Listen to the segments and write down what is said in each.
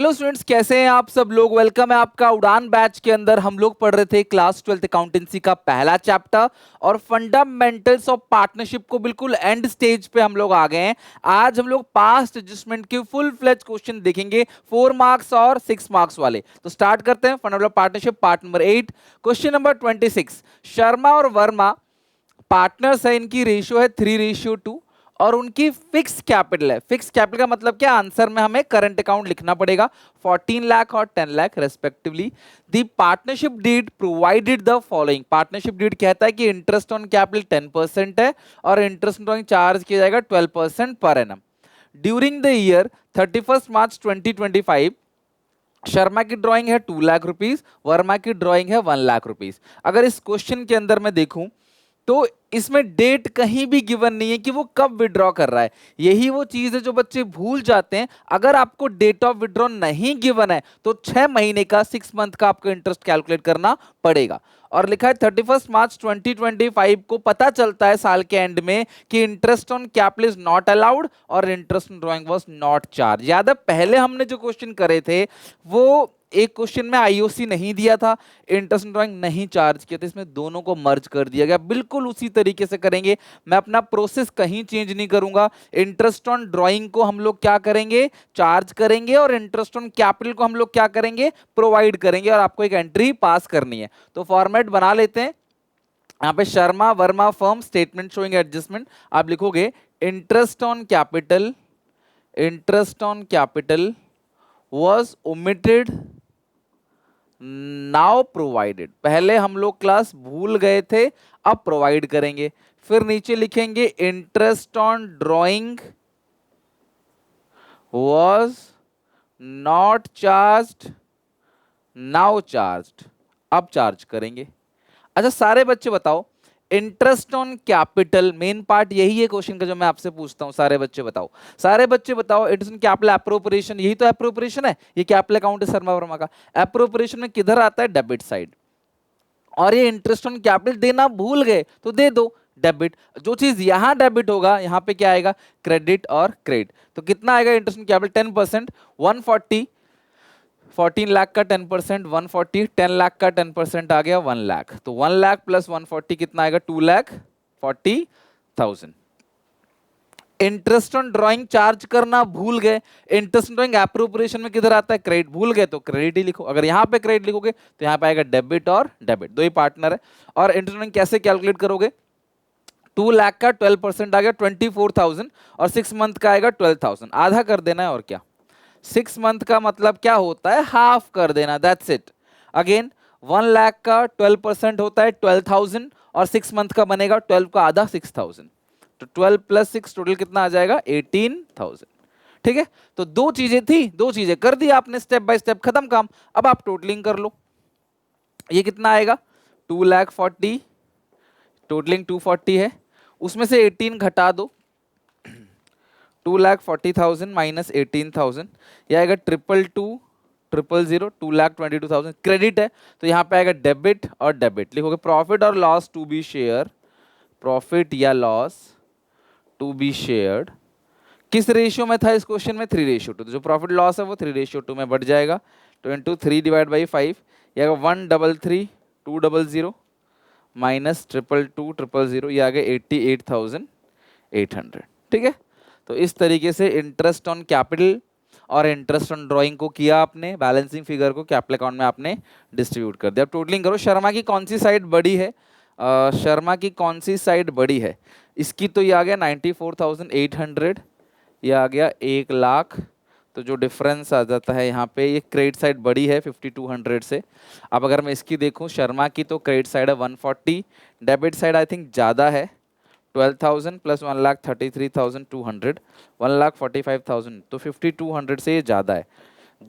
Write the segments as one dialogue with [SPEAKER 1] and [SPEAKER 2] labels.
[SPEAKER 1] Hello students, कैसे हैं आप सब लोग। वेलकम है आपका उड़ान बैच के अंदर। हम लोग पढ़ रहे थे क्लास 12th अकाउंटेंसी का पहला चैप्टर और फंडामेंटल्स ऑफ पार्टनरशिप को बिल्कुल एंड स्टेज पे हम लोग आ गए हैं। आज हम लोग पास्ट एडजस्टमेंट के फुल फ्लेज क्वेश्चन देखेंगे, 4 मार्क्स और 6 मार्क्स वाले। तो स्टार्ट करते हैं। Fundamental of partnership part number 8, question number 26। Sharma और वर्मा पार्टनर्स है, इनकी रेशियो है 3:2 और उनकी फिक्स कैपिटल है। फिक्स कैपिटल का मतलब क्या, आंसर में हमें करंट अकाउंट लिखना पड़ेगा, 14 लाख और 10 lakh respectively. The partnership deed provided the following. Partnership deed कहता है कि इंटरेस्ट ऑन कैपिटल 10% है और इंटरेस्ट ऑन चार्ज किया जाएगा 12% per annum. During the year 31 मार्च 2025 शर्मा की ड्राइंग है 2 लाख रुपीस, वर्मा की ड्राइंग है 1 लाख रुपीस। अगर इस क्वेश्चन के अंदर मैं देखूं तो इसमें डेट कहीं भी गिवन नहीं है कि वो कब विड्रॉ कर रहा है। यही वो चीज है जो बच्चे भूल जाते हैं। अगर आपको डेट ऑफ विड्रॉ नहीं गिवन है तो 6 महीने का, 6 मंथ का आपको इंटरेस्ट कैलकुलेट करना पड़ेगा। और लिखा है 31 मार्च 2025 को पता चलता है साल के एंड में कि interest on capital is not allowed और interest on drawing was not charge. याद है पहले हमने जो क्वेश्चन करे थे वो एक क्वेश्चन में आईओसी नहीं दिया था, इंटरेस्ट ड्राइंग नहीं चार्ज किया था, इसमें दोनों को मर्ज कर दिया गया। बिल्कुल उसी तरीके से करेंगे, मैं अपना प्रोसेस कहीं चेंज नहीं करूंगा। इंटरेस्ट ऑन ड्राइंग को हम लोग क्या करेंगे, चार्ज करेंगे और इंटरेस्ट ऑन कैपिटल को हम लोग क्या करेंगे, प्रोवाइड करेंगे और आपको एक एंट्री पास करनी है। तो फॉर्मेट बना लेते हैं। यहाँ पे Sharma Verma firm statement showing adjustment आप लिखोगे interest on capital, interest on capital was omitted now provided. पहले हम लोग क्लास भूल गए थे, अब प्रोवाइड करेंगे। फिर नीचे लिखेंगे interest on drawing was not charged now charged, अब चार्ज करेंगे। अच्छा सारे बच्चे बताओ, interest on capital main part यही है क्वेश्चन का जो मैं आपसे पूछता हूं। सारे बच्चे बताओ, सारे बच्चे बताओ, इंटरेस्ट ऑन कैपिटल एप्रोप्रिएशन, यही तो एप्रोप्रिएशन है। ये कैपिटल अकाउंट है शर्मा वर्मा का। एप्रोप्रिएशन में किधर आता है, डेबिट साइड। और ये इंटरेस्ट ऑन कैपिटल देना भूल गए तो दे दो डेबिट। जो चीज यहां डेबिट होगा यहां पे क्या आएगा, क्रेडिट और क्रेडिट। तो कितना आएगा इंटरेस्ट ऑन कैपिटल 10%, 140, 14 लाख का 10%, 140, 10 लाख का 10% आ गया 1 लाख। तो 1 लाख प्लस 140 कितना आएगा, 2,40,000। इंटरेस्ट ऑन ड्राइंग चार्ज करना भूल गए। इंटरेस्ट ऑन ड्राइंग एप्रोप्रिएशन में किधर आता है, क्रेडिट। भूल गए तो क्रेडिट ही लिखो। अगर यहाँ पे क्रेडिट लिखोगे तो यहाँ पे आएगा डेबिट और डेबिट, दो ही पार्टनर है। और इंटरेस्ट ड्राइंग कैसे कैलकुलेट करोगे, 2 लाख का 12% आ गया 24,000 और 6 मंथ का आएगा 12,000। आधा कर देना है और क्या। 6 मंथ का मतलब क्या होता है, हाफ कर देना, दैट्स इट। अगेन 1 लाख का 12% होता है 12,000 और 6 मंथ का बनेगा 12 का आधा 6,000। तो 12 प्लस 6 टोटल कितना आ जाएगा, 18,000। ठीक है, तो दो चीजें थी, दो चीजें कर दी आपने, स्टेप बाय स्टेप खत्म काम। अब आप टोटलिंग कर लो, ये कितना आएगा 2,40,000, टोटलिंग 240 है, उसमें से 18 घटा दो, 2,40,000 माइनस 18,000, यह आएगा 2,2,2,000, 2,22,000। क्रेडिट है तो यहाँ पे आएगा डेबिट और डेबिट, लिखोगे प्रॉफिट और loss to be share, profit या लॉस टू बी शेयर्ड। किस रेशियो में था इस क्वेश्चन में, 3:2। तो जो प्रॉफिट लॉस है वो 3:2 में बढ़ जाएगा। तो इंटू 3 डिवाइड बाई 5, यह आएगा 1,33,2,000 माइनस 2,2,2,000, ये आ गया 88,800। ठीक है, तो इस तरीके से इंटरेस्ट ऑन कैपिटल और इंटरेस्ट ऑन ड्राइंग को किया आपने, बैलेंसिंग फिगर को कैपिटल अकाउंट में आपने डिस्ट्रीब्यूट कर दिया। अब टोटलिंग करो, शर्मा की कौन सी साइड बड़ी है, शर्मा की कौन सी साइड बड़ी है, इसकी तो ये आ गया 94,800, ये आ गया 1 लाख। तो जो डिफरेंस आ जाता है यहाँ पे, ये क्रेडिट साइड बड़ी है 5,200 से। अब अगर मैं इसकी देखूँ, शर्मा की तो क्रेडिट साइड है 140, डेबिट साइड आई थिंक ज़्यादा है 12,000 प्लस 1,33,200, 1,45,000, तो 5,200 से ये ज़्यादा है।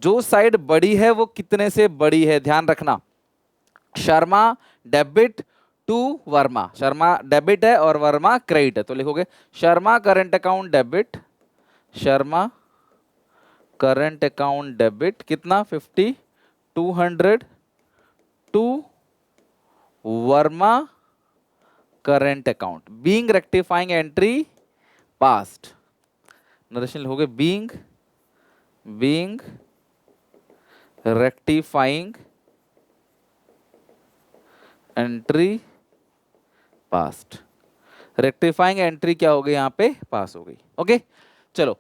[SPEAKER 1] जो साइड बड़ी है वो कितने से बड़ी है, ध्यान रखना। Sharma debit to Verma, Sharma debit है और वर्मा क्रेडिट है, तो लिखोगे Sharma current account debit, Sharma current account debit कितना 5,200 to Verma current account being rectifying entry passed. Narration लिखोगे being rectifying entry passed. Rectifying entry क्या हो गई यहाँ पे, पास हो गई। ओके चलो,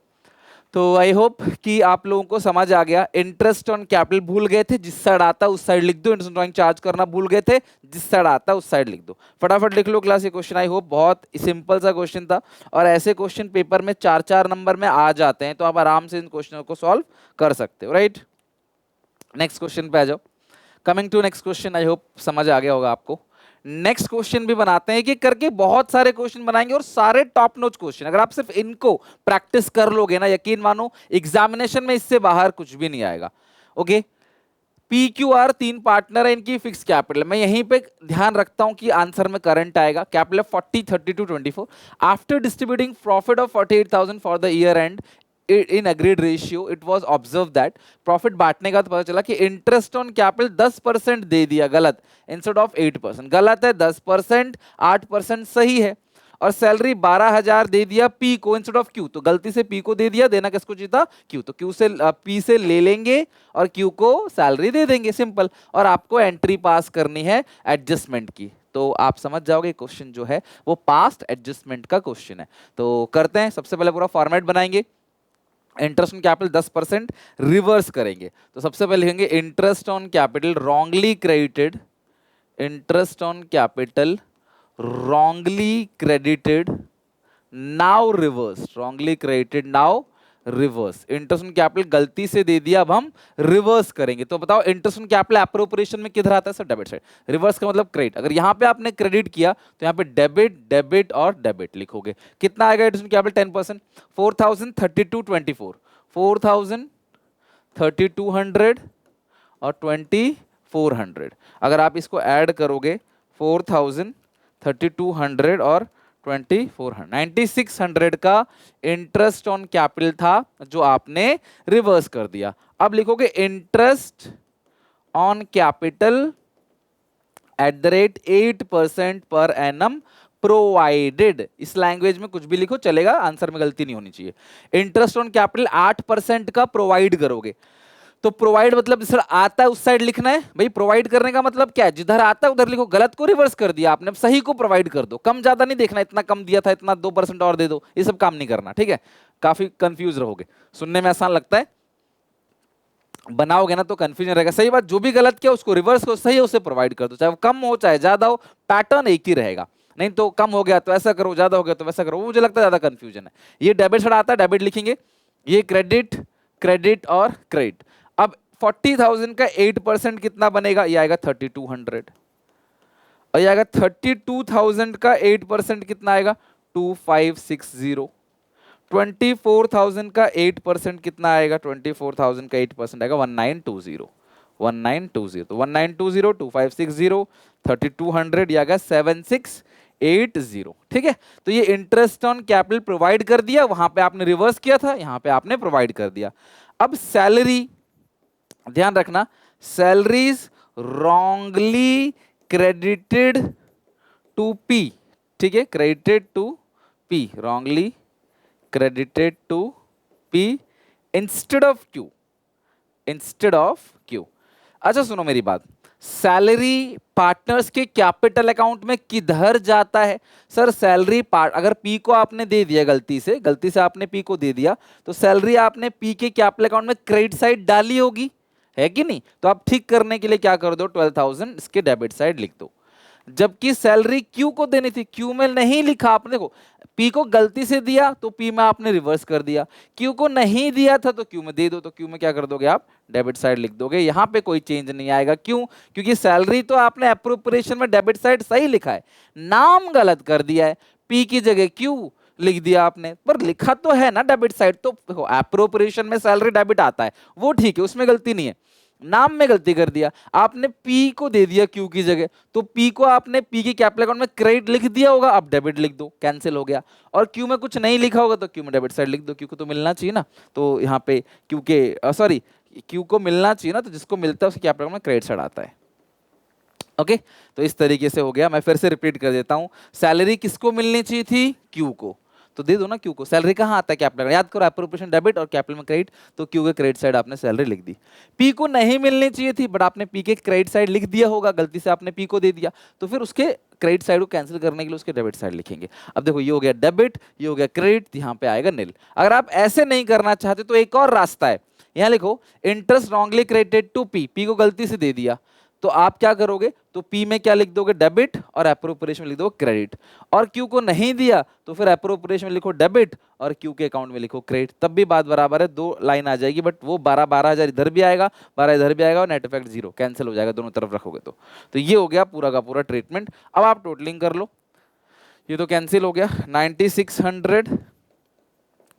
[SPEAKER 1] तो आई होप कि आप लोगों को समझ आ गया। इंटरेस्ट ऑन कैपिटल भूल गए थे, जिस साइड आता उस साइड लिख दो। इंटरेस्ट ऑन चार्ज करना भूल गए थे, जिस साइड आता उस साइड लिख दो। फटाफट लिख लो क्लास ये क्वेश्चन। आई होप बहुत सिंपल सा क्वेश्चन था, और ऐसे क्वेश्चन पेपर में 4-4 नंबर में आ जाते हैं, तो आप आराम से इन क्वेश्चनों को सॉल्व कर सकते हो, राइट। नेक्स्ट क्वेश्चन पे आ जाओ। Coming to next question, I hope समझ आ गया होगा आपको। नेक्स्ट क्वेश्चन भी बनाते हैं, एक एक करके बहुत सारे क्वेश्चन बनाएंगे, और सारे टॉप नॉच क्वेश्चन। अगर आप सिर्फ इनको प्रैक्टिस कर लोगे ना, यकीन मानो एग्जामिनेशन में इससे बाहर कुछ भी नहीं आएगा। Okay, P Q R 3 partner है, इनकी फिक्स कैपिटल। मैं यहीं पे ध्यान रखता हूं कि आंसर में करंट आएगा। Capital 40, 32, 24। After distributing profit of 48,000 for the year and in agreed ratio, it was observe that, profit बांटने का तो पता चला कि इंटरेस्ट ऑन कैपिटल 10% दे दिया, गलत, इंस्टेड ऑफ 8%। गलत है 10%, 8% सही है। और सैलरी 12,000 दे दिया पी को इंस्टेड ऑफ क्यू, तो गलती से पी को दे दिया, देना किसको जीता, क्यू। तो क्यू से पी से ले लेंगे और क्यू को सैलरी दे देंगे, सिंपल। और आपको एंट्री पास करनी है एडजस्टमेंट की, तो आप समझ जाओगे क्वेश्चन जो है वो पास्ट एडजस्टमेंट का क्वेश्चन है। तो करते हैं, सबसे पहले पूरा फॉर्मेट बनाएंगे। इंटरेस्ट ऑन कैपिटल 10% रिवर्स करेंगे, तो सबसे पहले लिखेंगे interest on capital wrongly credited, interest on capital wrongly credited now reversed, wrongly credited now reverse। Interest on capital गलती से दे दिया, अब हम रिवर्स करेंगे। तो बताओ इंटरेस्ट ऑन कैपिटल एप्रोप्रिएशन में किधर आता है सर, डेबिट साइड। रिवर्स का मतलब क्रेडिट। अगर यहां पे आपने क्रेडिट किया तो यहां पे डेबिट, डेबिट और डेबिट लिखोगे। कितना आएगा इंटरेस्ट ऑन कैपिटल 10%, 4,032.24, 4,032 और 2,400। अगर आप इसको ऐड करोगे 4,32 और 2,400, 9,600 का इंटरेस्ट ऑन कैपिटल था जो आपने रिवर्स कर दिया। अब लिखोगे interest on capital at the rate 8% per annum provided. इस लैंग्वेज में कुछ भी लिखो चलेगा, आंसर में गलती नहीं होनी चाहिए। इंटरेस्ट ऑन कैपिटल 8% का प्रोवाइड करोगे, तो प्रोवाइड मतलब जिधर आता है उस साइड लिखना है भाई। प्रोवाइड करने का मतलब क्या है, जिधर आता है उधर लिखो। गलत को रिवर्स कर दिया आपने, सही को प्रोवाइड कर दो। कम ज्यादा नहीं देखना, इतना कम दिया था इतना 2% और दे दो, ये सब काम नहीं करना, ठीक है। काफी कंफ्यूज रहोगे, सुनने में आसान लगता है, बनाओगे ना तो कंफ्यूजन रहेगा। सही बात, जो भी गलत किया उसको रिवर्स करो, सही है उसे प्रोवाइड कर दो, चाहे वो कम हो चाहे ज्यादा हो, पैटर्न एक ही रहेगा। नहीं तो कम हो गया तो ऐसा करो, ज्यादा हो गया तो वैसा करो, वो मुझे लगता है ज्यादा कंफ्यूजन है। ये डेबिट साइड आता है, डेबिट लिखेंगे। ये क्रेडिट, क्रेडिट और क्रेडिट। अब 40,000 का 8% कितना बनेगा, ये आएगा 3,200। और ये आएगा 32,000 का 8% कितना आएगा, 2,560। 24,000 का 8% कितना आएगा, 24,000 का 8% आएगा 1,920। 1,920, तो 1,920, 2,560, 3,200, ये आएगा 7,680। ठीक है, तो ये इंटरेस्ट ऑन कैपिटल प्रोवाइड कर दिया, वहां पे आपने रिवर्स किया था, यहां पे आपने प्रोवाइड कर दिया। अब सैलरी, ध्यान रखना, salaries wrongly credited to P. ठीक है, credited to P, wrongly credited to P instead of Q, instead of Q। अच्छा सुनो मेरी बात, सैलरी पार्टनर्स के कैपिटल अकाउंट में किधर जाता है सर, सैलरी पार्ट, अगर P को आपने दे दिया गलती से आपने P को दे दिया, तो सैलरी आपने P के कैपिटल अकाउंट में क्रेडिट साइड डाली होगी, है कि नहीं। तो आप ठीक करने के लिए क्या कर दो, 12,000 इसके डेबिट साइड लिख दो। जबकि सैलरी क्यू को देनी थी, क्यू में नहीं लिखा आपने। देखो, पी को गलती से दिया तो पी में आपने रिवर्स कर दिया, क्यू को नहीं दिया था तो क्यू में दे दो, तो क्यू में क्या कर दोगे आप, डेबिट साइड लिख दोगे। यहां पे कोई चेंज नहीं आएगा, क्यों, क्योंकि सैलरी तो आपने एप्रोप्रिएशन में डेबिट साइड सही लिखा है, नाम गलत कर दिया है, पी की जगह क्यू लिख दिया आपने, पर लिखा तो है ना डेबिट साइड। तो देखो, एप्रोप्रिएशन में सैलरी डेबिट आता है, वो ठीक है, उसमें गलती नहीं है, नाम में गलती कर दिया आपने, पी को दे दिया क्यू की जगह, तो पी को आपने पी के कैपिटल अकाउंट में क्रेडिट लिख दिया होगा, अब डेबिट लिख दो, कैंसिल हो गया। और क्यू में कुछ नहीं लिखा होगा तो क्यू में डेबिट साइड लिख दो, क्यू को तो मिलना चाहिए ना, तो यहाँ पे क्यू के सॉरी क्यू को मिलना चाहिए ना, तो जिसको मिलता है उसके कैपिटल अकाउंट में क्रेडिट साइड आता है। ओके, तो इस तरीके से हो गया। मैं फिर से रिपीट कर देता हूं, सैलरी किसको मिलनी चाहिए थी, क्यू को, तो दे दो ना क्यू को। सैलरी कहाँ आता है? कैपिटल में। याद करो एप्रोप्रिएशन डेबिट और कैपिटल में क्रेडिट, तो क्यू के क्रेडिट साइड आपने सैलरी लिख दी। पी को नहीं मिलनी चाहिए थी बट आपने पी के क्रेडिट साइड लिख दिया होगा, गलती से आपने पी को दे दिया, तो फिर उसके क्रेडिट साइड को कैंसिल करने के लिए उसके डेबिट साइड लिखेंगे। अब देखो ये हो गया डेबिट, ये हो गया क्रेडिट, यहाँ पे आएगा नील। अगर आप ऐसे नहीं करना चाहते तो एक और रास्ता है, यहाँ लिखो interest wrongly credited to P, P को गलती से दे दिया, तो आप क्या करोगे, तो पी में क्या लिख दोगे, डेबिट, और एप्रोप्रिएशन में लिख दोगे क्रेडिट। और क्यू को नहीं दिया तो फिर एप्रोप्रिएशन में लिखो डेबिट और क्यू के अकाउंट में लिखो क्रेडिट, तब भी बात बराबर है, दो लाइन आ जाएगी, बट वो 12,000 इधर भी आएगा, 12 इधर भी आएगा और नेट इफेक्ट 0 कैंसिल हो जाएगा दोनों तरफ रखोगे तो ये हो गया पूरा का पूरा ट्रीटमेंट। अब आप टोटलिंग कर लो, ये तो कैंसिल हो गया,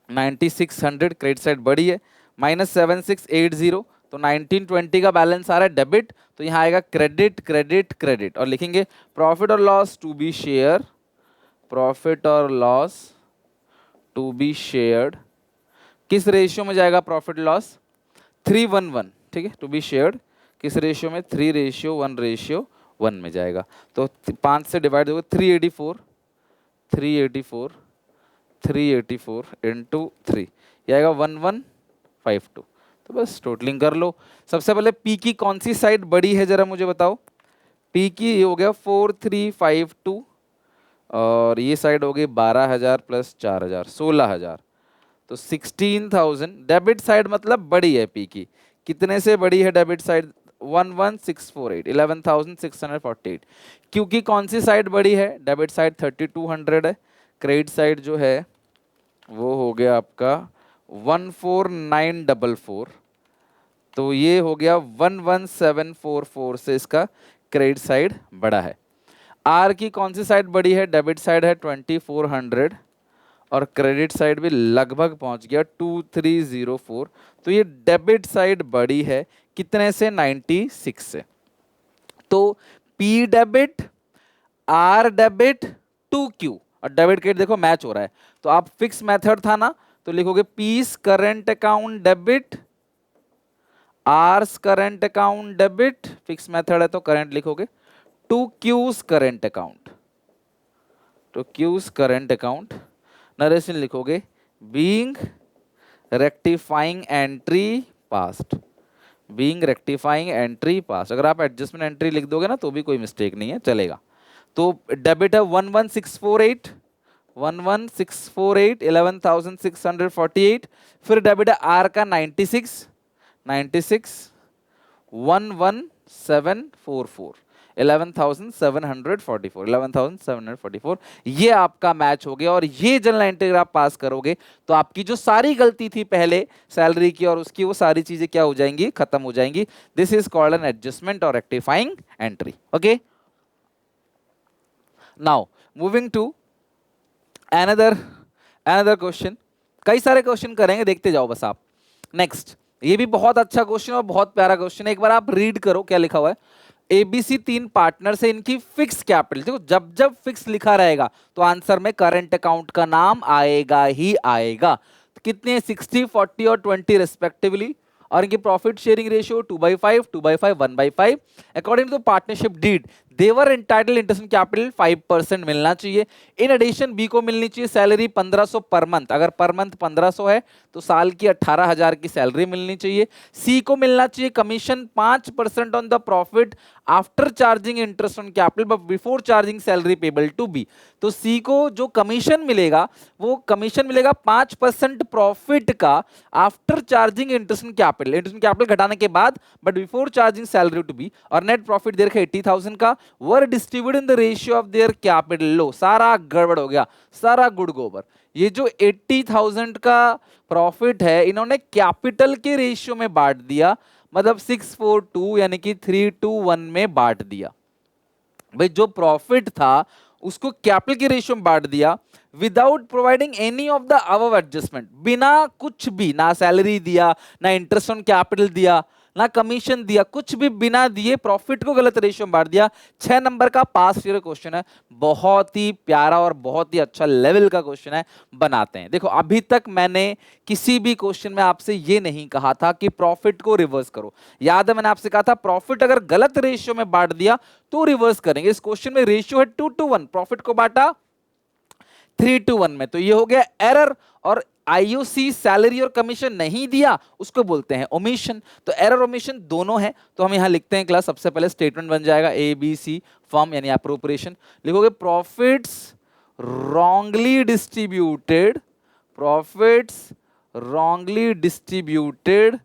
[SPEAKER 1] 9600 क्रेडिट साइड बड़ी है, -7680, तो 1920 का बैलेंस आ रहा है डेबिट, तो यहाँ आएगा क्रेडिट क्रेडिट क्रेडिट, और लिखेंगे प्रॉफिट और loss to be share, profit और लॉस टू बी शेयर्ड, किस रेशियो में जाएगा प्रॉफिट लॉस, 3:1:1, ठीक है, टू बी शेयर्ड किस रेशियो में, 3:1:1 में जाएगा, तो 5 से डिवाइड होगा, 384 इंटू 3, ये आएगा 1152। तो बस टोटलिंग कर लो। सबसे पहले पी की कौन सी साइड बड़ी है जरा मुझे बताओ, पी की ये हो गया 4352 और ये साइड हो गई 12,000 प्लस 4,000 16,000, तो 16,000 डेबिट साइड मतलब बड़ी है पी की, कितने से बड़ी है डेबिट साइड, 11,648 11,648, क्योंकि कौन सी साइड बड़ी है, डेबिट साइड 3,200 है, क्रेडिट साइड जो है वो हो गया आपका 14,944, तो ये हो गया 11,744 से इसका क्रेडिट साइड बड़ा है। आर की कौन सी साइड बड़ी है, डेबिट साइड है 2,400 और क्रेडिट साइड भी लगभग पहुंच गया 2,304, तो ये डेबिट साइड बड़ी है कितने से, 96 से। तो P debit, are debit, 2Q और डेबिट क्रेडिट देखो मैच हो रहा है, तो आप फिक्स मेथड था ना, तो लिखोगे P's current account debit, R's current account debit, fix method है तो करंट लिखोगे, to Q's current account, to Q's current account, narration लिखोगे being rectifying entry passed, being rectifying entry passed, अगर आप एडजस्टमेंट एंट्री लिख दोगे ना तो भी कोई मिस्टेक नहीं है, चलेगा। तो डेबिट है 11,648 11,648 फिर डेबिट है आर का 96 11,744 11,744 ये आपका मैच हो गया, और ये जनरल एंट्री आप पास करोगे तो आपकी जो सारी गलती थी पहले सैलरी की और उसकी, वो सारी चीजें क्या हो जाएंगी, खत्म हो जाएंगी। This is called an adjustment और rectifying entry. Okay, now moving to another question, कई सारे क्वेश्चन करेंगे, देखते जाओ बस आप। नेक्स्ट, ये भी बहुत अच्छा क्वेश्चन और बहुत प्यारा क्वेश्चन है, एक बार आप रीड करो क्या लिखा हुआ है। एबीसी 3 पार्टनर से इनकी फिक्स कैपिटल, देखो जब जब फिक्स लिखा रहेगा तो आंसर में करंट अकाउंट का नाम आएगा ही आएगा। तो कितने, 60, 40 और 20 रेस्पेक्टिवली, और इनकी profit sharing ratio 2/5, 2/5, 1/5। According to partnership deed they were entitle interest capital 5% मिलना चाहिए। इन एडिशन बी को मिलनी चाहिए सैलरी 1500 पर मंथ, अगर पर मंथ 1500 है तो साल की 18,000 की सैलरी मिलनी चाहिए। सी को मिलना चाहिए commission 5% on the profit after charging interest on capital but before charging salary payable to be, तो सी को जो कमीशन मिलेगा वो कमीशन मिलेगा 5% प्रॉफिट का after charging interest on capital घटाने के बाद but before charging salary to be, और नेट प्रॉफिट दे रखा 80,000 का, were distribute in the ratio of their capital. लो सारा गड़बड़ हो गया, सारा गुड़ गोबर। ये जो 80,000 का प्रॉफिट है इन्होंने कैपिटल के रेशियो में बांट दिया, मतलब 642 यानी कि 3:1 में बांट दिया। भाई जो प्रॉफिट था उसको कैपिटल के रेशियो में बांट दिया without providing any of the above adjustment, बिना कुछ भी, ना सैलरी दिया, ना इंटरेस्ट ऑन कैपिटल दिया, ना कमीशन दिया, कुछ भी बिना दिए प्रॉफिट को गलत रेशियो में बांट दिया। 6 नंबर का पास ईयर क्वेश्चन है, बहुत ही प्यारा और बहुत ही अच्छा लेवल का क्वेश्चन है, बनाते हैं। देखो अभी तक मैंने किसी भी क्वेश्चन में आपसे ये नहीं कहा था कि प्रॉफिट को रिवर्स करो, याद है मैंने आपसे कहा था प्रॉफिट अगर गलत रेशियो में बांट दिया तो रिवर्स करेंगे। इस क्वेश्चन में रेशियो है 2:1, प्रॉफिट को बांटा 3:1 में। तो ये हो गया एरर, और आईयूसी सैलरी और कमीशन नहीं दिया उसको बोलते हैं ओमिशन। तो एरर ओमिशन दोनों है, तो हम यहां लिखते हैं क्लास, सबसे पहले स्टेटमेंट बन जाएगा ए बी सी फर्म यानी अप्रोप्रिएशन, लिखोगे profits wrongly distributed, profits wrongly distributed,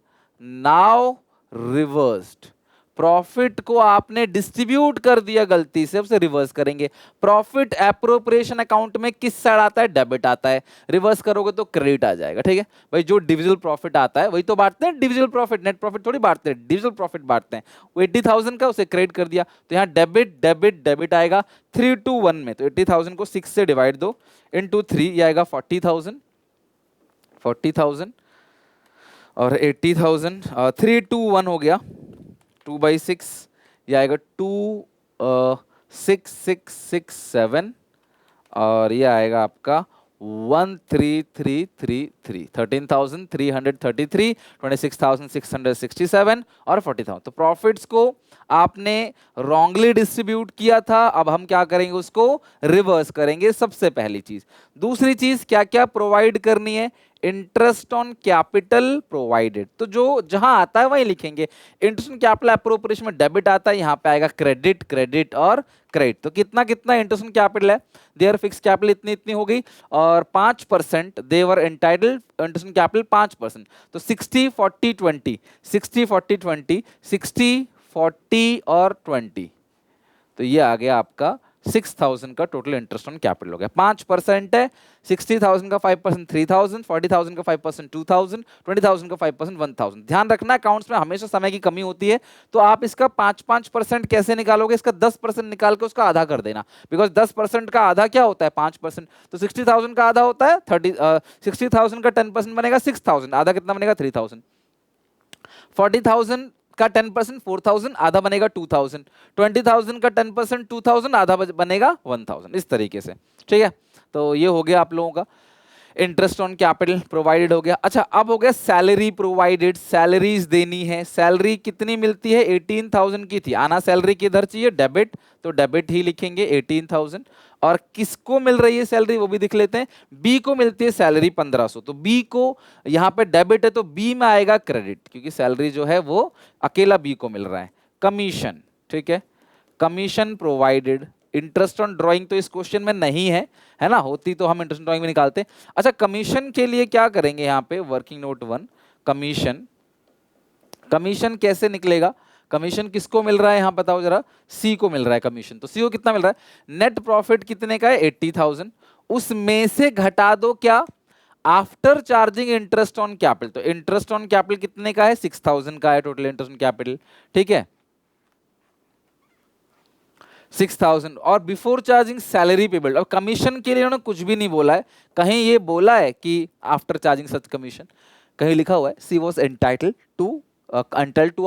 [SPEAKER 1] now reversed। Profit को आपने डिस्ट्रीब्यूट कर दिया गलती से, उसे रिवर्स करेंगे। प्रॉफिट एप्रोप्रिएशन अकाउंट में किस साइड आता है? डेबिट आता है। रिवर्स करोगे तो क्रेडिट आ जाएगा। ठीक है भाई, जो डिविजिबल प्रॉफिट आता है वही तो बांटते हैं, डिविजिबल प्रॉफिट, नेट प्रॉफिट थोड़ी बांटते हैं, डिविजिबल प्रॉफिट बांटते हैं। वो 80,000 का, उसे क्रेडिट कर दिया, तो यहाँ डेबिट डेबिट डेबिट आएगा 3:1 में। तो 80,000 को 6 से डिवाइड दो, इंटू 3, ये आएगा 40,000, 40,000 और 80,000, 3:1 हो गया, 2/6, ये आएगा 2,6,6,6,7 और ये आएगा आपका 13,333, 13,333, 26,667 और 40,000। तो प्रॉफिट्स को आपने रॉन्गली डिस्ट्रीब्यूट किया था, अब हम क्या करेंगे? उसको रिवर्स करेंगे, सबसे पहली चीज। दूसरी चीज क्या क्या प्रोवाइड करनी है? इंटरेस्ट ऑन कैपिटल प्रोवाइडेड, तो जो जहां आता है वही लिखेंगे। इंटरेस्ट ऑन कैपिटल एप्रोप्रिएशन में डेबिट आता है, यहां पे आएगा क्रेडिट, क्रेडिट और क्रेडिट। तो कितना कितना इंटरेस्ट ऑन कैपिटल है? देयर फिक्स कैपिटल इतनी इतनी हो गई, और 5% देवर एंटाइटल्ड इंटरेस्ट ऑन कैपिटल 5%। तो 60-40-20, 60-40-20, 60-40 और 20, तो ये आ गया आपका 6,000 का टोटल इंटरेस्ट ऑन कैपिटल हो गया। 5% है, 60,000 का 5% 3,000, 40,000 का 5% 2,000, 20,000 का 5% 1,000। ध्यान रखना अकाउंट्स में हमेशा समय की कमी होती है, तो आप इसका 5-5% कैसे निकालोगे? इसका 10% निकाल के उसका आधा कर देना, बिकॉज 10% का आधा क्या होता है? 5%। तो 60,000 का आधा होता है 60,000 का 10% बनेगा 6,000, आधा कितना बनेगा? 3,000। 40,000 का 10% 4,000, आधा बनेगा 2,000। 20,000 का 10% 2,000, आधा बनेगा 1,000। इस तरीके से, ठीक है। तो ये हो गया आप लोगों का इंटरेस्ट ऑन कैपिटल प्रोवाइडेड हो गया। अच्छा, अब हो गया सैलरी प्रोवाइडेड, सैलरीज देनी है। सैलरी कितनी मिलती है? 18,000 की थी, आना सैलरी किधर चाहिए? डेबिट, तो डेबिट ही लिखेंगे 18,000। और किसको मिल रही है सैलरी वो भी दिख लेते हैं। बी को मिलती है सैलरी 1,500, तो बी को यहाँ पे डेबिट है तो बी में आएगा क्रेडिट, क्योंकि सैलरी जो है वो अकेला बी को मिल रहा है। कमीशन, ठीक है, commission provided. Interest on drawing तो इस क्वेश्चन में नहीं है ना, होती तो हम इंटरेस्ट ऑन ड्राइंग में निकालते। अच्छा, कमीशन के लिए क्या करेंगे? यहाँ पे वर्किंग नोट 1, कमीशन, कमीशन कैसे निकलेगा? कमीशन किसको मिल रहा है यहाँ बताओ जरा? सी को मिल रहा है कमीशन। तो सी को कितना मिल रहा है? नेट प्रॉफिट कितने का है? 80,000। उसमें से घटा दो क्या? After charging interest on capital. तो इंटरेस्ट ऑन कैपिटल कितने का है? 6,000 का है टोटल इंटरेस्ट ऑन कैपिटल, ठीक है, 6,000। और बिफोर चार्जिंग सैलरी पेबल। और कमीशन के लिए उन्होंने कुछ भी नहीं बोला है, कहीं ये बोला है कि आफ्टर चार्जिंग सच कमीशन? कहीं लिखा हुआ है she was entitled to a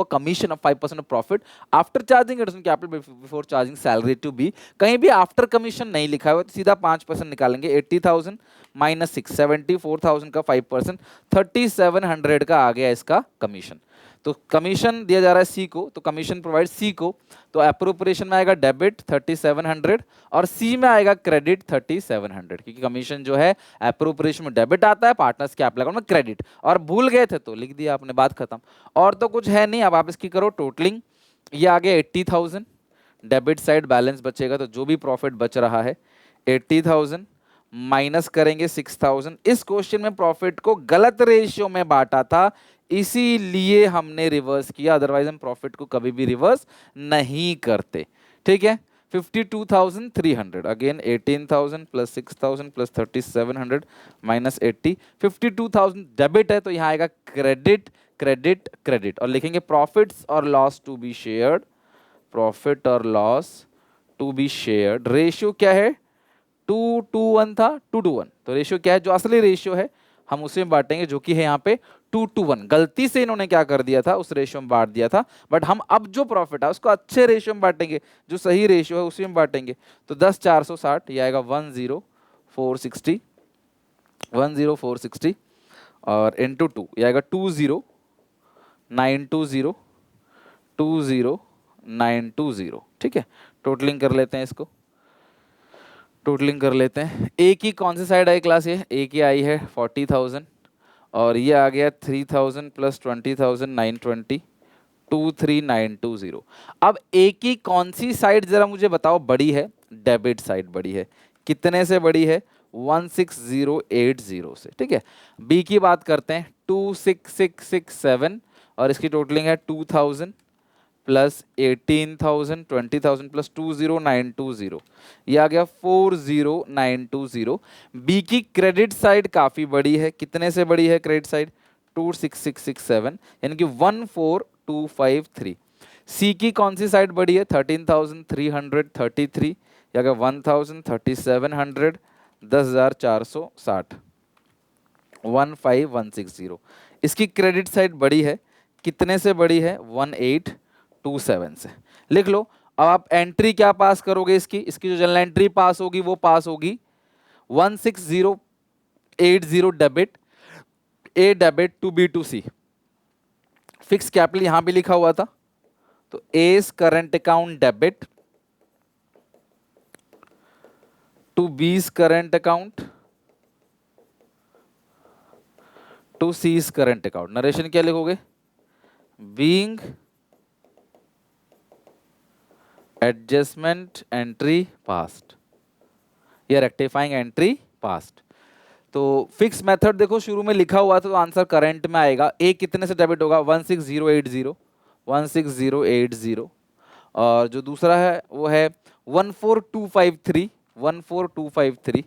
[SPEAKER 1] commission of 5% of profit after charging interest on capital before charging salary to be। कहीं भी आफ्टर कमीशन नहीं लिखा हुआ है, तो सीधा 5% निकालेंगे। 80,000 माइनस 670, 4,000 का 5%, 3,700 का आ गया इसका कमीशन। तो कमीशन दिया जा रहा है सी को, तो कमीशन प्रोवाइड सी को, तो अप्रोप्रिएशन में आएगा डेबिट 3,700 और सी में आएगा क्रेडिट 3,700, क्योंकि कमीशन जो है अप्रोप्रिएशन में डेबिट आता है, पार्टनर्स के कैपिटल अकाउंट में क्रेडिट। और भूल गए थे तो लिख दिया आपने, बात खत्म। और तो कुछ है नहीं। अब आप इसकी करो टोटलिंग, ये आ गया 80,000, डेबिट साइड बैलेंस बचेगा, तो जो भी प्रॉफिट बच रहा है 80,000 माइनस करेंगे 6,000। इस क्वेश्चन में प्रॉफिट को गलत रेशियो में बांटा था, इसीलिए हमने रिवर्स किया, अदरवाइज हम प्रॉफिट को कभी भी रिवर्स नहीं करते, ठीक है। 52,300, again 18,000 plus 6,000 plus 3,700 minus 80, 52,000 debit है, तो यहाँ आएगा क्रेडिट क्रेडिट क्रेडिट, और लिखेंगे प्रॉफिट्स और loss to be shared, profit और loss to be shared. Ratio क्या है? 2:1 था, 2:1। तो रेशियो क्या है? जो असली रेशियो है हम उसे में बांटेंगे, जो कि है यहाँ पे 2:1। गलती से इन्होंने क्या कर दिया था, उस रेशियो में बांट दिया था, बट हम अब जो प्रॉफिट है उसको अच्छे रेशियो में बांटेंगे, जो सही रेशियो है उसी में बांटेंगे। तो 10,460, ये आएगा 1,0460, 1,0460 और इंटू 2, ये आएगा 20,920, 20,920, ठीक है। टोटलिंग कर लेते हैं इसको, टोटलिंग कर लेते हैं। ए की कौन सी साइड आई क्लास? ये ए की आई है 40,000 और ये आ गया 3,000 प्लस 20,000 920 23,920। अब ए की कौन सी साइड जरा मुझे बताओ बड़ी है? डेबिट साइड बड़ी है। कितने से बड़ी है? 16080 से। ठीक है। बी की बात करते हैं 26667 और इसकी टोटलिंग है 2000 प्लस 18,000 20,000 प्लस 20920, ये आ गया 40920। बी की क्रेडिट साइड काफी बड़ी है। कितने से बड़ी है क्रेडिट साइड? 26667 यानी कि 14253। सी की कौन सी साइड बड़ी है? 13,333 या 1,3700 10,460 15160। इसकी क्रेडिट साइड बड़ी है। कितने से बड़ी है? 1827 से। लिख लो। अब आप एंट्री क्या पास करोगे? इसकी जो जनरल एंट्री पास होगी वो पास होगी 16080 debit, A debit to B to C. Fixed capital यहां भी लिखा हुआ था, तो A's current account debit to B's current account to C's current account. Narration क्या लिखोगे? बीइंग एडजस्टमेंट एंट्री पास्ट या रेक्टिफाइंग एंट्री पास्ट। तो फिक्स मेथड देखो शुरू में लिखा हुआ था तो आंसर करंट में आएगा। ए कितने से डेबिट होगा? 16080 16080 और जो दूसरा है वो है 14253 14253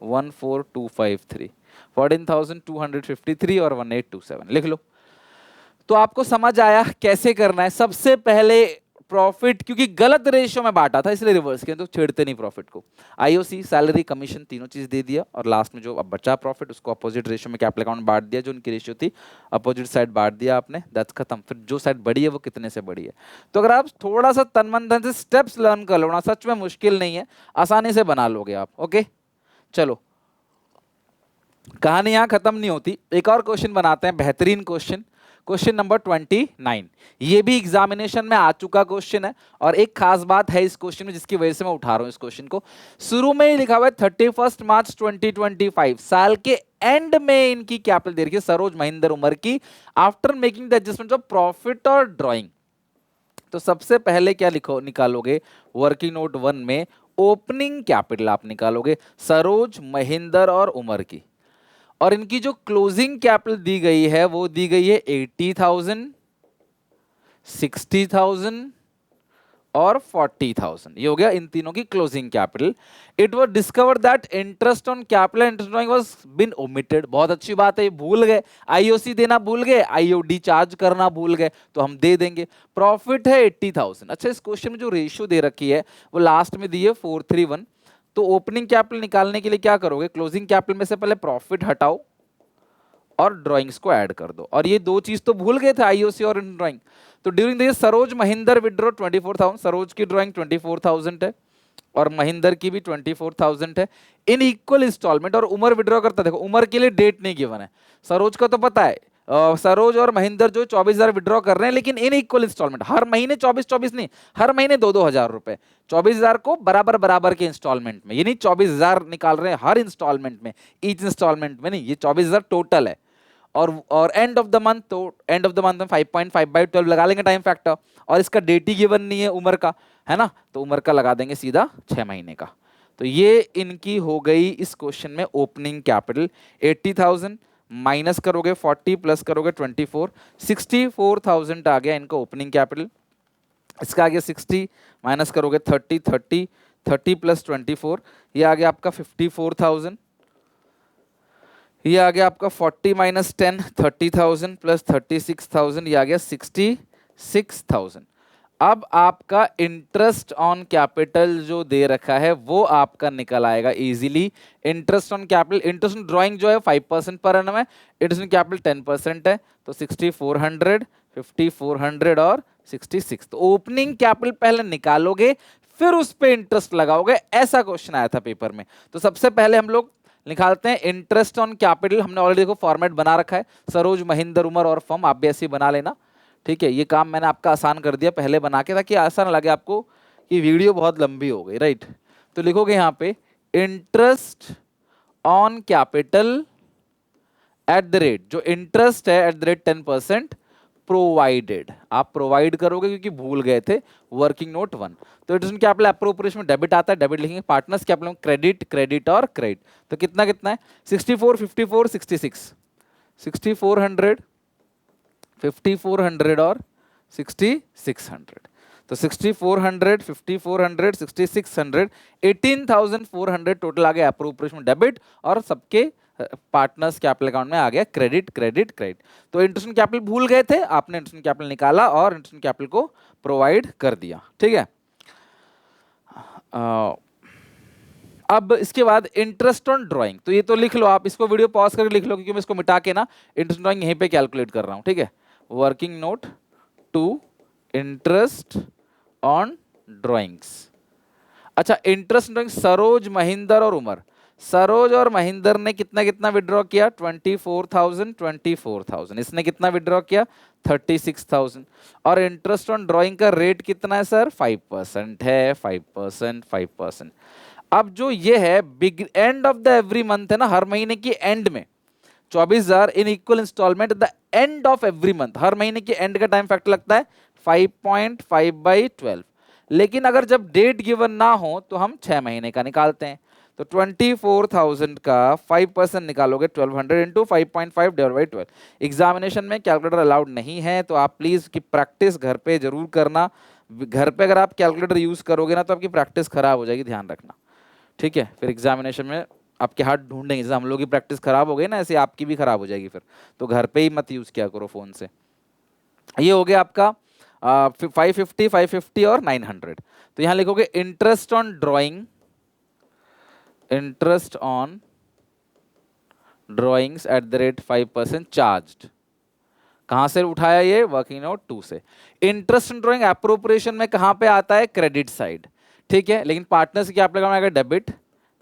[SPEAKER 1] 14253 14,253 और 1827 लिख लो। तो आपको समझ आया कैसे करना है। सबसे पहले प्रॉफिट, क्योंकि गलत रेशियो में बांटा था इसलिए रिवर्स किया, तो छेड़ते नहीं प्रॉफिट को। आईओसी, सैलरी, कमीशन तीनों चीज दे दिया और लास्ट में जो अब बचा प्रॉफिट उसको अपोजिट रेशियो में कैपिटल अकाउंट बांट दिया। जो उनकी रेशियो थी अपोजिट साइड बांट दिया आपने, दैट्स खत्म। फिर जो साइड बड़ी है वो कितने से बड़ी है। तो अगर आप थोड़ा सा तन मन धन से स्टेप्स लर्न कर लो ना, सच में मुश्किल नहीं है, आसानी से बना लोगे आप। ओके चलो, कहानी यहां खत्म नहीं होती। एक और क्वेश्चन बनाते हैं, बेहतरीन क्वेश्चन। क्वेश्चन नंबर 29, ये भी एग्जामिनेशन में आ चुका क्वेश्चन है और एक खास बात है इस क्वेश्चन में जिसकी वजह से मैं उठा रहा हूं इस क्वेश्चन को। शुरू में ही लिखा हुआ है 31 मार्च 2025, साल के एंड में इनकी कैपिटल दे रखी है सरोज महिंदर उमर की, after making the adjustment of profit और ड्रॉइंग। तो सबसे पहले क्या लिखो निकालोगे? वर्किंग नोट 1 में ओपनिंग कैपिटल आप निकालोगे सरोज, महिंदर और उमर की, और इनकी जो क्लोजिंग कैपिटल दी गई है वो दी गई है 80,000, 60,000 और 40,000। ये हो गया इन तीनों की closing capital. It was discovered that interest on capital and interest drawing was been omitted. बहुत अच्छी बात है, ये भूल गए, आईओसी देना भूल गए, आईओडी चार्ज करना भूल गए, तो हम दे देंगे। प्रॉफिट है 80,000। अच्छा, इस क्वेश्चन में जो रेशियो दे रखी है वो लास्ट में दी है 431। तो ओपनिंग कैपिटल निकालने के लिए क्या करोगे? क्लोजिंग कैपिटल में से पहले प्रॉफिट हटाओ और ड्राइंग्स को ऐड कर दो। और ये दो चीज तो भूल गए थे, आईओसी और इन ड्राइंग। तो during the Saroj Mahinder withdraw 24,000, Saroj की ड्राइंग 24,000 है और महिंदर की भी 24,000 है इन इक्वल इंस्टॉलमेंट। और उमर विड्रॉ करता, देखो उमर के लिए डेट नहीं गिवन है, सरोज का तो पता है। सरोज और महिंदर जो 24,000 विड्रॉ कर रहे हैं लेकिन इन इक्वल इंस्टॉलमेंट, हर महीने 24 नहीं, हर महीने 2,000 रुपए, 24,000 को बराबर बराबर के इंस्टॉलमेंट में। ये नहीं 24,000 निकाल रहे हैं हर इंस्टॉलमेंट में, ईच इंस्टॉलमेंट में नहीं, ये 24,000 टोटल है। और एंड ऑफ द मंथ, तो एंड ऑफ द मंथ में 5.5/12 लगा लेंगे टाइम फैक्टर, और इसका डेट ही गिवन नहीं है उम्र का, है ना, तो उम्र का लगा देंगे सीधा 6 महीने का। तो ये इनकी हो गई इस क्वेश्चन में ओपनिंग कैपिटल। 80,000 माइनस करोगे 40 प्लस करोगे 24, 64,000 आ गया इनका ओपनिंग कैपिटल। इसका आ गया 60 माइनस करोगे 30, 30 प्लस 24, ये आ गया आपका 54,000। ये आ गया आपका 40 माइनस 10, 30,000 प्लस 36,000, ये आ गया 66,000। अब आपका इंटरेस्ट ऑन कैपिटल जो दे रखा है वो आपका निकल आएगा easily. Interest on capital, interest on drawing जो है 5% पर एनम है, इंटरेस्ट ऑन कैपिटल 10% है, तो 6400, 5400 और 66। तो ओपनिंग कैपिटल पहले निकालोगे फिर उस पे इंटरेस्ट लगाओगे, ऐसा क्वेश्चन आया था पेपर में। तो सबसे पहले हम लोग निकालते हैं इंटरेस्ट ऑन कैपिटल। हमने ऑलरेडी देखो फॉर्मेट बना रखा है, सरोज महिंदर उमर और फर्म, आप भी ऐसे ही बना लेना। ठीक है, ये काम मैंने आपका आसान कर दिया पहले बना के, ताकि आसान लगे आपको कि वीडियो बहुत लंबी हो गई, राइट। तो लिखोगे यहां पे interest on capital at the rate, जो इंटरेस्ट है एट द रेट 10% प्रोवाइडेड, आप प्रोवाइड करोगे क्योंकि भूल गए थे वर्किंग नोट 1। तो इंटरेस्ट कैपिटल अप्रोप्रिएशन में डेबिट आता है, डेबिट लिखेंगे, पार्टनर्स कैपिटल में क्रेडिट, क्रेडिट और क्रेडिट। तो कितना कितना है 64, 54, 66, 6400, 5400 और 6600। तो 6400, 5400, 6600, 18400 टोटल आ गया अप्रोप्रिएशन डेबिट, और सबके पार्टनर्स कैपिटल अकाउंट में आ गया क्रेडिट, क्रेडिट, क्रेडिट। तो इंटरेस्ट कैपिटल भूल गए थे, आपने इंटरेस्ट कैपिटल निकाला और इंटरेस्ट कैपिटल को प्रोवाइड कर दिया, ठीक है। अब इसके बाद इंटरेस्ट ऑन ड्राइंग, तो ये तो लिख लो आप, इसको वीडियो पॉज करके लिख लो, क्योंकि मैं इसको मिटा के ना इंटरेस्ट ड्राइंग यहीं पे कैलकुलेट कर रहा हूं, ठीक है। Working note 2 interest on drawings. अच्छा, इंटरेस्ट ड्राइंग सरोज, महेंद्र और उमर। सरोज और महेंद्र ने कितना कितना विड्रॉ किया 24,000, 24,000। इसने कितना विड्रॉ किया 36,000। और इंटरेस्ट ऑन ड्राइंग का रेट कितना है सर 5% है, 5%, 5%। अब जो ये है big end of the every month है ना, हर महीने की एंड में 24,000 in equal instalment the end of every month, हर महीने की एंड का टाइम फैक्टर लगता है 5.5/12। लेकिन अगर जब डेट गिवन ना हो तो हम 6 महीने का निकालते हैं। तो 24,000 का 5% निकालोगे 1200 इंटू 5.5 डिवाइड बाई 12। एग्जामिनेशन में कैलकुलेटर अलाउड नहीं है, तो आप प्लीज की प्रैक्टिस घर पे जरूर करना। घर पे अगर आप कैलकुलेटर यूज करोगे ना तो आपकी प्रैक्टिस खराब हो जाएगी, ध्यान रखना, ठीक है। फिर एग्जामिनेशन में आपके हाथ ढूंढेंगे, जैसे हम लोग की प्रैक्टिस खराब हो गई ना, ऐसे आपकी भी खराब हो जाएगी फिर। तो घर पे ही मत यूज किया करो फोन से। ये हो गया आपका 550, 550 और 900। तो यहां लिखोगे interest on drawing, interest on drawings at the rate 5% charged. कहां से उठाया ये वर्किंग नोट 2 से। इंटरेस्ट ऑन ड्राइंग अप्रोप्रिएशन में कहां पे आता है क्रेडिट साइड, ठीक है। लेकिन पार्टनर्स की आप लगाएगा डेबिट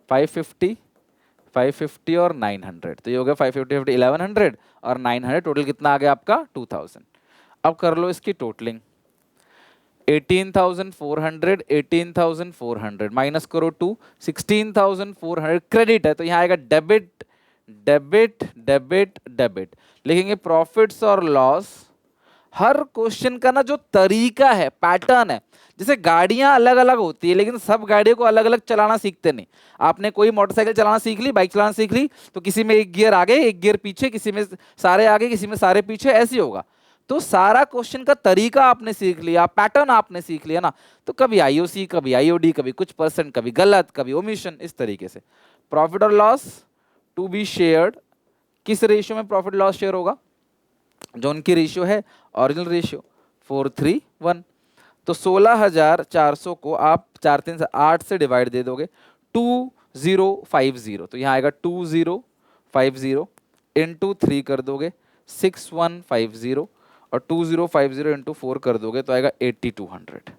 [SPEAKER 1] 550, 550 और 900। तो ये हो गया 550, 50, 1100 और 900, टोटल कितना आ गया आपका 2000। अब कर लो इसकी टोटलिंग 18,400, 18,400 माइनस करो 2, 16,400 क्रेडिट है, तो यहां आएगा डेबिट, डेबिट, डेबिट, डेबिट। लिखेंगे प्रॉफिट्स और लॉस। हर क्वेश्चन का ना जो तरीका है, पैटर्न है, जैसे गाड़ियां अलग अलग होती है लेकिन सब गाड़ियों को अलग अलग चलाना सीखते नहीं। आपने कोई मोटरसाइकिल चलाना सीख ली, बाइक चलाना सीख ली, तो किसी में एक गियर आगे एक गियर पीछे, किसी में सारे आगे किसी में सारे पीछे, ऐसे होगा। तो सारा क्वेश्चन का तरीका आपने सीख लिया, पैटर्न आपने सीख लिया ना, तो कभी आईओसी, कभी आईओडी, कभी कुछ परसेंट, कभी गलत, कभी ओमिशन, इस तरीके से। प्रॉफिट और लॉस टू बी शेयर्ड, किस रेशियो में प्रॉफिट लॉस शेयर होगा, जो उनकी रेशियो है ओरिजिनल रेशियो 4:3:1। तो 16,400 को आप 4 3 से 8 से डिवाइड दे दोगे 2050। तो यहाँ आएगा 2050 इंटू 3 कर दोगे 6150 और 2050 इंटू 4 कर दोगे तो आएगा 8200।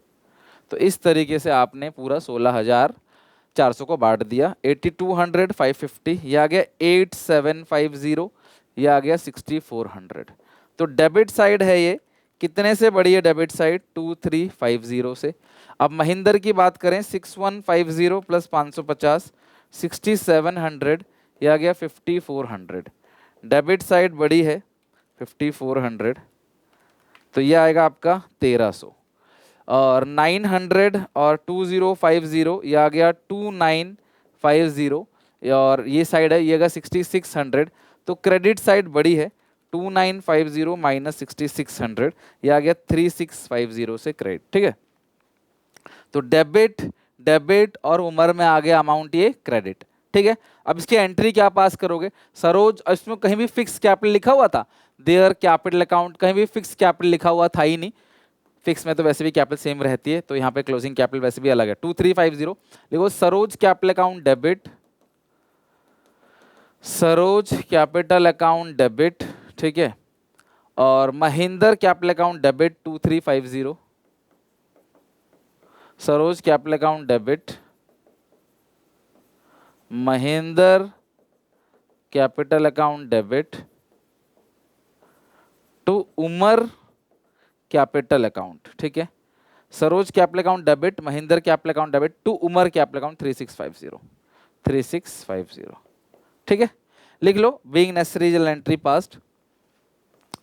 [SPEAKER 1] तो इस तरीके से आपने पूरा 16,400 को बांट दिया। 8200, 550, यह आ गया 8750, यह आ गया 6400। तो डेबिट साइड है ये, कितने से बड़ी है डेबिट साइड 2350 से। अब महेंद्र की बात करें 6150 प्लस 550 6700, यह आ गया 5400। डेबिट साइड बड़ी है 5400, तो यह आएगा आपका 1300। और 900 और 2050 यह आ गया 2950, और ये साइड है ये आएगा 6600। तो क्रेडिट साइड बड़ी है 2950 माइनस 6600, यह आ गया 3650 से क्रेडिट, ठीक है। तो डेबिट, डेबिट और उमर में आ गया अमाउंट ये क्रेडिट, ठीक है। अब इसकी एंट्री क्या पास करोगे सरोज, इसमें कहीं भी फिक्स कैपिटल लिखा हुआ था, देयर कैपिटल अकाउंट, कहीं भी फिक्स कैपिटल लिखा हुआ था ही नहीं। फिक्स में तो वैसे भी कैपिटल सेम रहती है, तो यहाँ पे क्लोजिंग कैपिटल वैसे भी अलग है 2350। देखो Saroj capital account debit, Saroj capital account debit, ठीक है। और Mahendra capital account debit 2350, Saroj capital account debit, Mahendra capital account debit to Umar capital account, ठीक है। Saroj capital account debit, Mahendra capital account debit to Umar capital account 3650। ठीक है, लिख लो बीइंग नेसेसरी एंट्री पास्ट,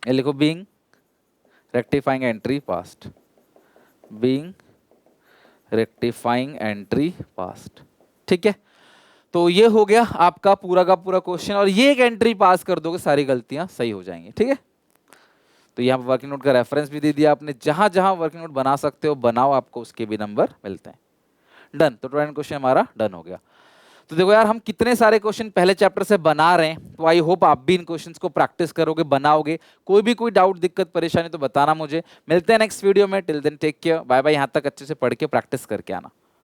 [SPEAKER 1] ये लिखो being rectifying entry passed, being rectifying entry passed. ठीक है, तो ये हो गया आपका पूरा का पूरा क्वेश्चन, और ये एक एंट्री पास कर दोगे सारी गलतियां सही हो जाएंगी। ठीक है, तो यहाँ पर वर्किंग नोट का रेफरेंस भी दे दिया आपने, जहां जहां वर्किंग नोट बना सकते हो बनाओ, आपको उसके भी नंबर मिलते हैं। डन, तो 20 क्वेश्चन हमारा डन हो गया। तो देखो यार, हम कितने सारे क्वेश्चन पहले चैप्टर से बना रहे हैं, तो आई होप आप भी इन क्वेश्चंस को प्रैक्टिस करोगे, बनाओगे। कोई डाउट दिक्कत परेशानी तो बताना मुझे। मिलते हैं नेक्स्ट वीडियो में, till then take care, bye bye. यहाँ तक अच्छे से पढ़ के प्रैक्टिस करके आना।